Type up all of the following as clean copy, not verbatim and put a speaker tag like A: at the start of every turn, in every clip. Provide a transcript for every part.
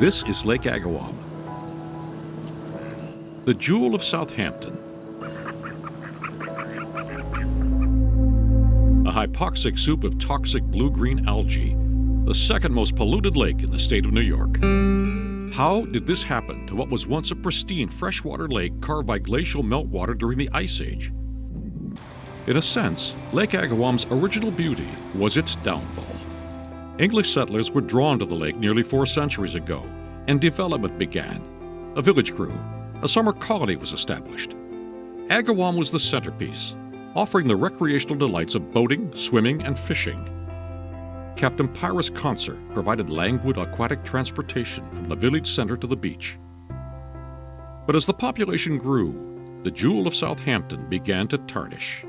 A: This is Lake Agawam, the jewel of Southampton. A hypoxic soup of toxic blue-green algae, the second most polluted lake in the state of New York. How did this happen to what was once a pristine freshwater lake carved by glacial meltwater during the Ice Age? In a sense, Lake Agawam's original beauty was its downfall. English settlers were drawn to the lake nearly 4 centuries ago, and development began. A village grew. A summer colony was established. Agawam was the centerpiece, offering the recreational delights of boating, swimming, and fishing. Captain Pyrrhus Concert provided languid aquatic transportation from the village center to the beach. But as the population grew, the jewel of Southampton began to tarnish.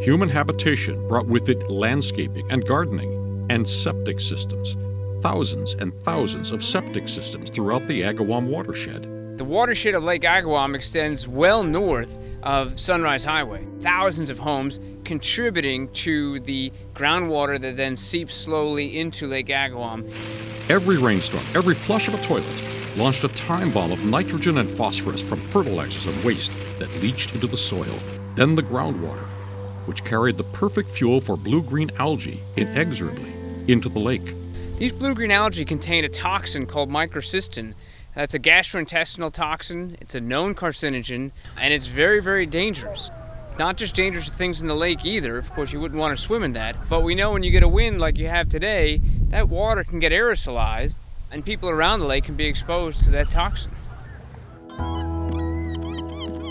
A: Human habitation brought with it landscaping and gardening and septic systems. Thousands and thousands of septic systems throughout the Agawam watershed.
B: The watershed of Lake Agawam extends well north of Sunrise Highway. Thousands of homes contributing to the groundwater that then seeps slowly into Lake Agawam.
A: Every rainstorm, every flush of a toilet launched a time bomb of nitrogen and phosphorus from fertilizers and waste that leached into the soil. Then the groundwater, which carried the perfect fuel for blue-green algae inexorably into the lake.
B: These blue-green algae contain a toxin called microcystin. That's a gastrointestinal toxin, it's a known carcinogen, and it's very, very dangerous. Not just dangerous to things in the lake either, of course you wouldn't want to swim in that, but we know when you get a wind like you have today, that water can get aerosolized, and people around the lake can be exposed to that toxin.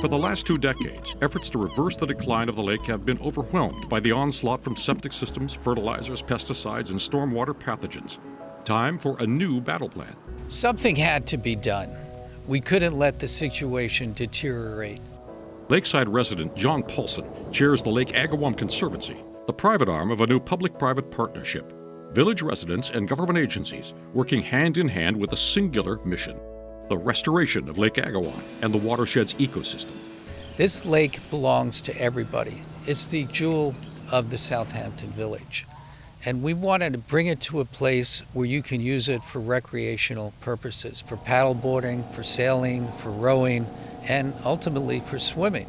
A: For the last 2 decades, efforts to reverse the decline of the lake have been overwhelmed by the onslaught from septic systems, fertilizers, pesticides, and stormwater pathogens. Time for a new battle plan.
C: Something had to be done. We couldn't let the situation deteriorate.
A: Lakeside resident John Paulson chairs the Lake Agawam Conservancy, the private arm of a new public-private partnership. Village residents and government agencies working hand in hand with a singular mission: the restoration of Lake Agawam and the watershed's ecosystem.
C: This lake belongs to everybody. It's the jewel of the Southampton Village. And we wanted to bring it to a place where you can use it for recreational purposes, for paddleboarding, for sailing, for rowing, and ultimately for swimming.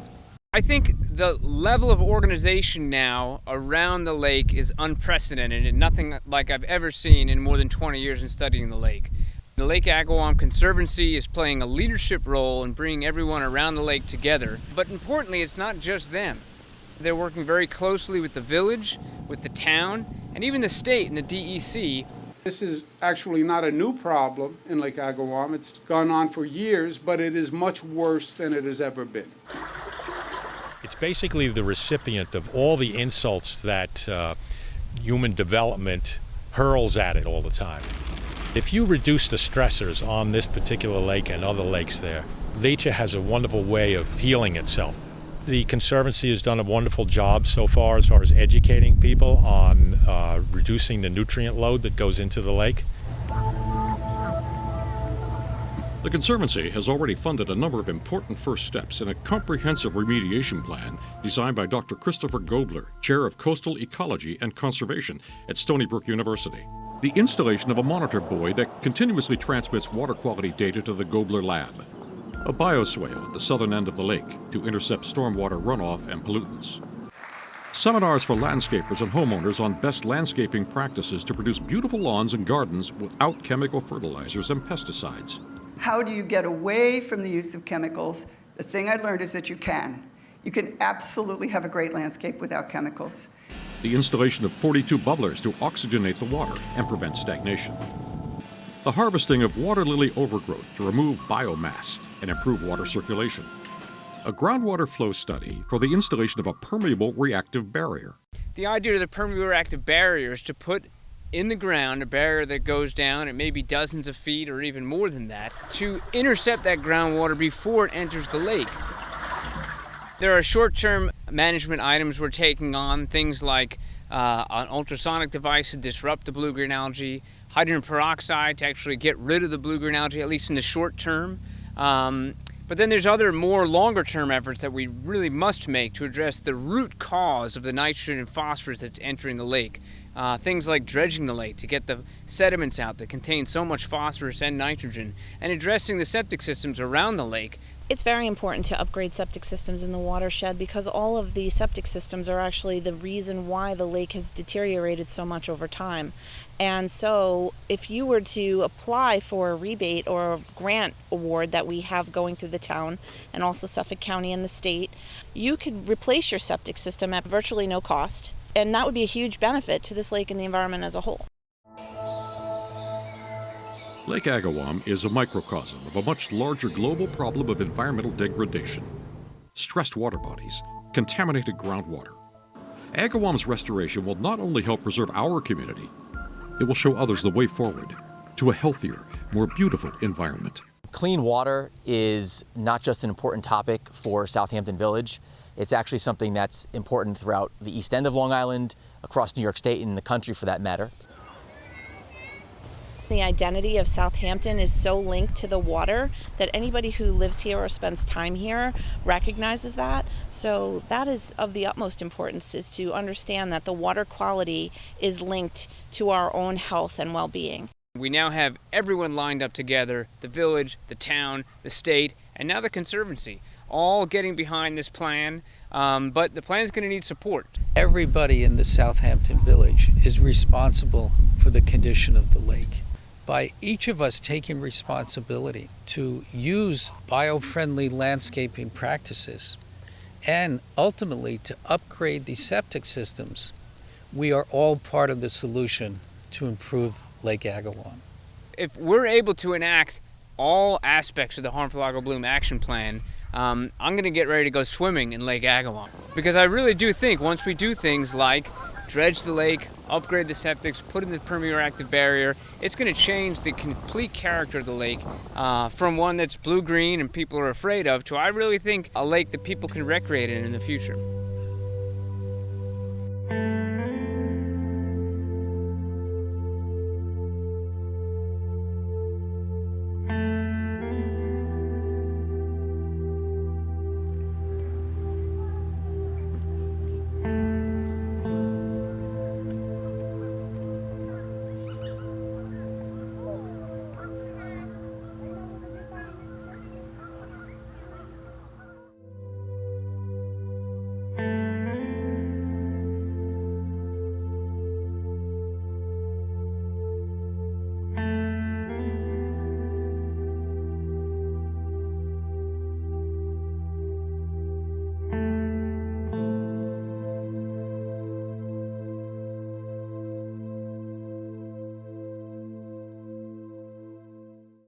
B: I think the level of organization now around the lake is unprecedented and nothing like I've ever seen in more than 20 years in studying the lake. The Lake Agawam Conservancy is playing a leadership role in bringing everyone around the lake together. But importantly, it's not just them. They're working very closely with the village, with the town, and even the state and the DEC.
D: This is actually not a new problem in Lake Agawam. It's gone on for years, but it is much worse than it has ever been.
E: It's basically the recipient of all the insults that human development hurls at it all the time. If you reduce the stressors on this particular lake and other lakes there, nature has a wonderful way of healing itself. The Conservancy has done a wonderful job so far as educating people on reducing the nutrient load that goes into the lake.
A: The Conservancy has already funded a number of important first steps in a comprehensive remediation plan designed by Dr. Christopher Gobler, Chair of Coastal Ecology and Conservation at Stony Brook University. The installation of a monitor buoy that continuously transmits water quality data to the Gobler Lab. A bioswale at the southern end of the lake to intercept stormwater runoff and pollutants. Seminars for landscapers and homeowners on best landscaping practices to produce beautiful lawns and gardens without chemical fertilizers and pesticides.
F: How do you get away from the use of chemicals? The thing I learned is that you can. You can absolutely have a great landscape without chemicals.
A: The installation of 42 bubblers to oxygenate the water and prevent stagnation. The harvesting of water lily overgrowth to remove biomass and improve water circulation. A groundwater flow study for the installation of a permeable reactive barrier.
B: The idea of the permeable reactive barrier is to put in the ground a barrier that goes down, it may be dozens of feet or even more than that, to intercept that groundwater before it enters the lake. There are short-term management items we're taking on, things like an ultrasonic device to disrupt the blue-green algae, hydrogen peroxide to actually get rid of the blue-green algae, at least in the short term. But then there's other more longer-term efforts that we really must make to address the root cause of the nitrogen and phosphorus that's entering the lake. things like dredging the lake to get the sediments out that contain so much phosphorus and nitrogen, and addressing the septic systems around the lake.
G: It's very important to upgrade septic systems in the watershed because all of the septic systems are actually the reason why the lake has deteriorated so much over time. And so if you were to apply for a rebate or a grant award that we have going through the town and also Suffolk County and the state, you could replace your septic system at virtually no cost. And that would be a huge benefit to this lake and the environment as a whole.
A: Lake Agawam is a microcosm of a much larger global problem of environmental degradation. Stressed water bodies, contaminated groundwater. Agawam's restoration will not only help preserve our community, it will show others the way forward to a healthier, more beautiful environment.
H: Clean water is not just an important topic for Southampton Village. It's actually something that's important throughout the east end of Long Island, across New York State, and the country for that matter.
G: The identity of Southampton is so linked to the water that anybody who lives here or spends time here recognizes that. So that is of the utmost importance, is to understand that the water quality is linked to our own health and well-being.
B: We now have everyone lined up together, the village, the town, the state, and now the Conservancy, all getting behind this plan, but the plan is going to need support.
C: Everybody in the Southampton Village is responsible for the condition of the lake. By each of us taking responsibility to use bio-friendly landscaping practices and ultimately to upgrade the septic systems, we are all part of the solution to improve Lake Agawam.
B: If we're able to enact all aspects of the Harmful Algal Bloom Action Plan, I'm going to get ready to go swimming in Lake Agawam. Because I really do think once we do things like dredge the lake, upgrade the septics, put in the permeoactive barrier, it's going to change the complete character of the lake from one that's blue-green and people are afraid of to, I really think, a lake that people can recreate in the future.